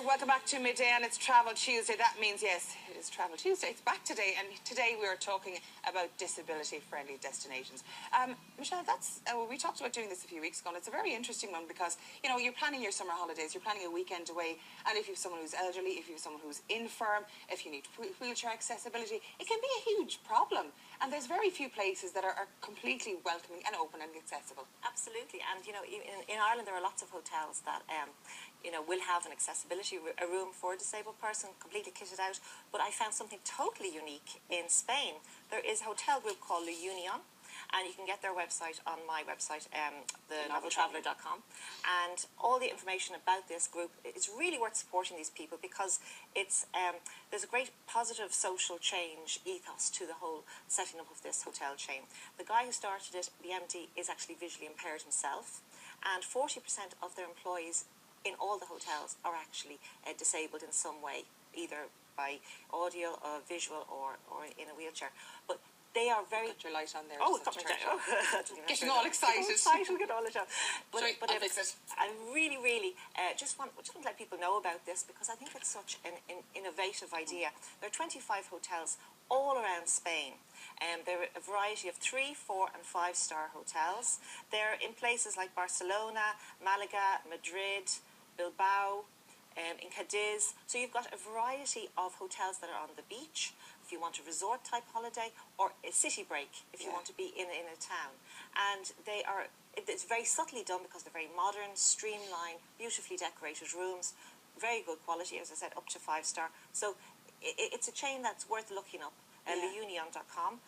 welcome back to Midday, and it's Travel Tuesday. That means, yes, it is Travel Tuesday. It's back today, and today we are talking about disability-friendly destinations. Michelle, we talked about doing this a few weeks ago, and it's a very interesting one because, you know, you're planning your summer holidays, you're planning a weekend away, and if you have someone who's elderly, if you have someone who's infirm, if you need wheelchair accessibility, it can be a huge problem. And there's very few places that are completely welcoming and open and accessible. Absolutely, and you know, in Ireland there are lots of hotels that you know, will have an accessibility a room for a disabled person, completely kitted out. But I found something totally unique in Spain. There is a hotel group called La Union, and you can get their website on my website, thenoveltraveller.com, and all the information about this group. It's really worth supporting these people because it's there's a great positive social change ethos to the whole setting up of this hotel chain. The guy who started it, the MD, is actually visually impaired himself, and 40% of their employees in all the hotels are actually disabled in some way, either by audio or visual or in a wheelchair. But they are very... Got your light on there. Oh, got my light. Oh, getting all excited. Get all the time. But I'll fix it. I really just want to let people know about this because I think it's such an innovative idea. There are 25 hotels all around Spain. There are a variety of 3, 4 and 5 star hotels. They're in places like Barcelona, Malaga, Madrid, Bilbao, in Cadiz. So you've got a variety of hotels that are on the beach if you want a resort type holiday, or a city break if you want to be in a town. And it's very subtly done because they're very modern, streamlined, beautifully decorated rooms, very good quality, as I said, up to 5 star. So it's a chain that's worth looking up. Leunion.com.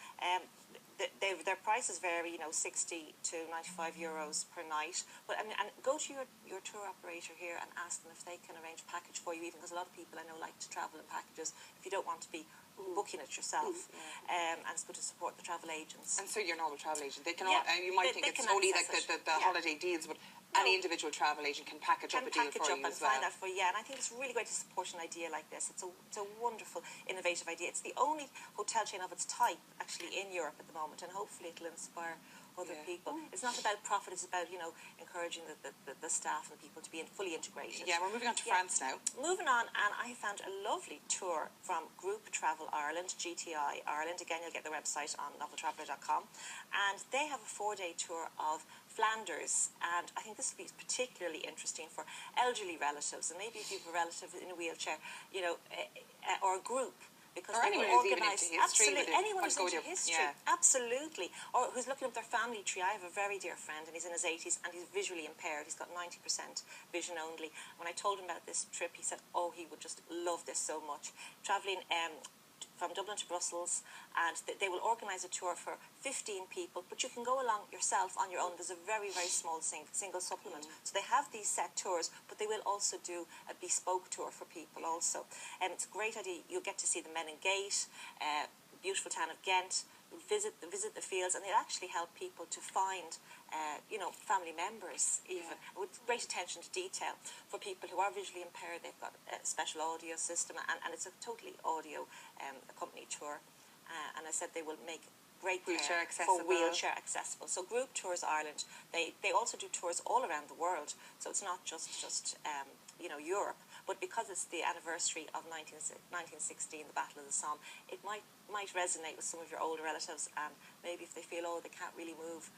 Their prices vary, you know, 60 to 95 euros per night. But I mean, and go to your tour operator here and ask them if they can arrange a package for you, even because a lot of people I know like to travel in packages. If you don't want to be booking it yourself, and it's good to support the travel agents. And so your normal travel agent, they can all, you might think it's only like the holiday deals, but any individual travel agent can package up a deal for you as well. Find that for you. And I think it's really great to support an idea like this. It's a wonderful, innovative idea. It's the only hotel chain of its type actually in Europe at the moment, and hopefully it'll inspire other people. It's not about profit, it's about, you know, encouraging the staff and people to be fully integrated. Yeah, we're moving on to France now. Moving on, and I found a lovely tour from Group Travel Ireland, Gti-Ireland. Again, you'll get their website on noveltraveller.com. And they have a 4-day tour of Flanders, and I think this will be particularly interesting for elderly relatives, and maybe if you have a relative in a wheelchair, you know, or a group. Because or anyone who's even into history. Absolutely, anyone who's into history, absolutely. Or who's looking up their family tree. I have a very dear friend, and he's in his 80s, and he's visually impaired. He's got 90% vision only. When I told him about this trip, he said, oh, he would just love this so much. Travelling from Dublin to Brussels, and they will organise a tour for 15 people, but you can go along yourself on your own. There's a very, very small single supplement. So they have these set tours, but they will also do a bespoke tour for people also. And it's a great idea. You'll get to see the Menin Gate, beautiful town of Ghent, visit the fields, and they'll actually help people to find you know, family members even, with great attention to detail. For people who are visually impaired, they've got a special audio system, and it's a totally audio accompanied tour. And I said they will make great wheelchair accessible. So Group Tours Ireland, they also do tours all around the world. So it's not just you know, Europe, but because it's the anniversary of 1916, the Battle of the Somme, it might resonate with some of your older relatives, and maybe if they feel, oh, they can't really move,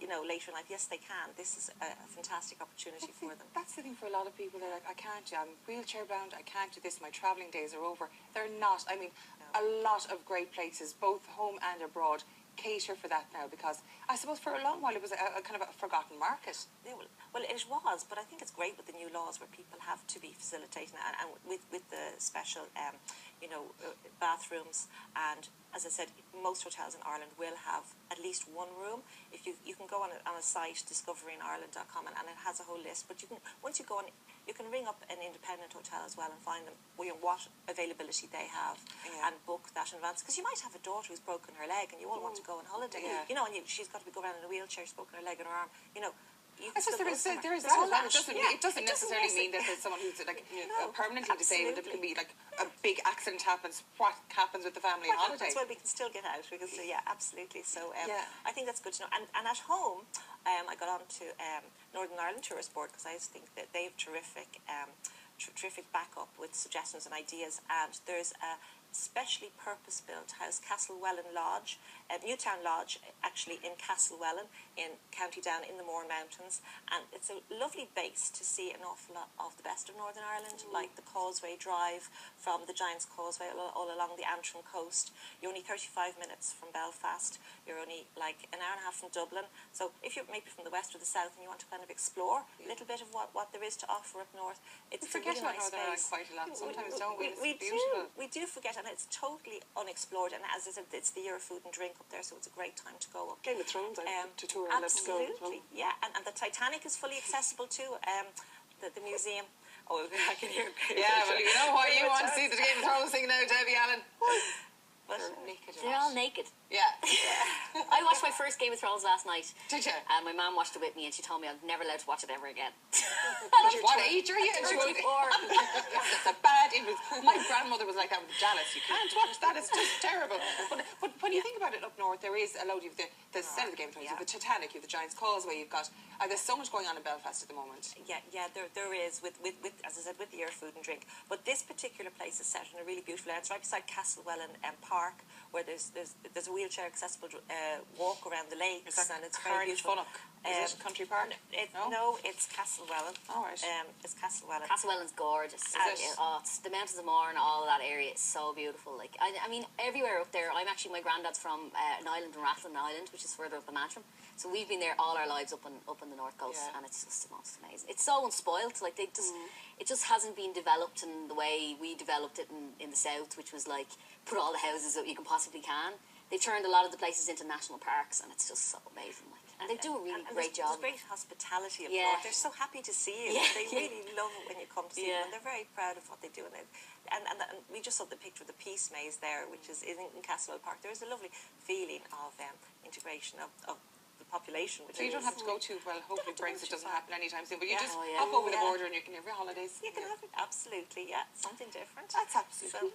you know, later in life, yes, they can. This is a fantastic opportunity for them. That's the thing for a lot of people. They're like, I can't, I'm wheelchair bound, I can't do this, my travelling days are over. They're not. I mean, a lot of great places, both home and abroad, cater for that now, because I suppose for a long while it was a kind of a forgotten market. Yeah, well, it was, but I think it's great with the new laws where people have to be facilitating, and with the special, you know, bathrooms. And as I said, most hotels in Ireland will have at least one room. If you can go on a site, discoveringireland.com, and it has a whole list. But you can, once you go on, you can ring up an independent hotel as well and find them what availability they have, and book that in advance. Because you might have a daughter who's broken her leg, and you all want to go on holiday. You know, and she's got to go around in a wheelchair, she's broken her leg and her arm. You know. I suppose there is that as well. It doesn't necessarily mean that there's someone who's like permanently disabled. It can be like a big accident happens. What happens with the family holiday? That's why we can still get out. Because absolutely. So I think that's good to know. And at home, I got on to Northern Ireland Tourist Board, because I just think that they have terrific terrific backup with suggestions and ideas. And there's a specially purpose-built house, Castlewellan Lodge, Newtown Lodge, actually in Castlewellan, in County Down in the Mourne Mountains, and it's a lovely base to see an awful lot of the best of Northern Ireland, like the Causeway Drive from the Giant's Causeway all along the Antrim coast. You're only 35 minutes from Belfast. You're only like an hour and a half from Dublin. So if you're maybe from the west or the south and you want to kind of explore a little bit of what there is to offer up north, it's a really nice Northern Ireland space. quite a lot. Sometimes don't we? We do forget, and it's totally unexplored. And as I said, it's the year of food and drink up there, so it's a great time to go up. Game of Thrones, to tour. I'd love to go. Absolutely, yeah. And the Titanic is fully accessible too. The museum. Oh, I can hear. Yeah, well, you know why you want to see the Game of Thrones thing now, Debbie Allen. They're all naked. Yeah. I watched my first Game of Thrones last night. Did you? And my mum watched it with me, and she told me I'm never allowed to watch it ever again. What age are you? And she won't- That's a bad influence. My grandmother was like that with Janice. You can't watch that. It's just terrible. But when you think about it up north, there is a load of the set of the Game of Thrones. You have the Titanic, you have the Giant's Causeway. You've got there's so much going on in Belfast at the moment. Yeah, there is with as I said, with the year of food and drink. But this particular place is set in a really beautiful area. It's right beside Castlewellan Park, where there's a wheelchair accessible walk around the lakes, and it's very beautiful. Is it Country Park? No, it's Castlewellan. All right. It's Castlewellan. Castlewellan's gorgeous. It's the mountains of Mourne, all of that area is so beautiful. Like I mean, everywhere up there. My granddad's from an island in Rathlin Island, which is further up in Antrim. So we've been there all our lives up on the north coast, and it's just the most amazing. It's so unspoilt. Like it just hasn't been developed in the way we developed it in the south, which was like put all the houses that you can possibly can. They've turned a lot of the places into national parks, and it's just so amazing. Like, and they do a really great job. There's great hospitality up north. They're so happy to see you. Yeah. They really love it when you come to see them, and they're very proud of what they do. And we just saw the picture of the Peace Maze there, which is in Castlewell Park. There is a lovely feeling of integration of the population. So you don't have to go to, well, hopefully Brexit doesn't happen anytime soon, but you just Oh, hop over the border and you can have your holidays. You can have it, absolutely, yeah, something different. That's absolutely.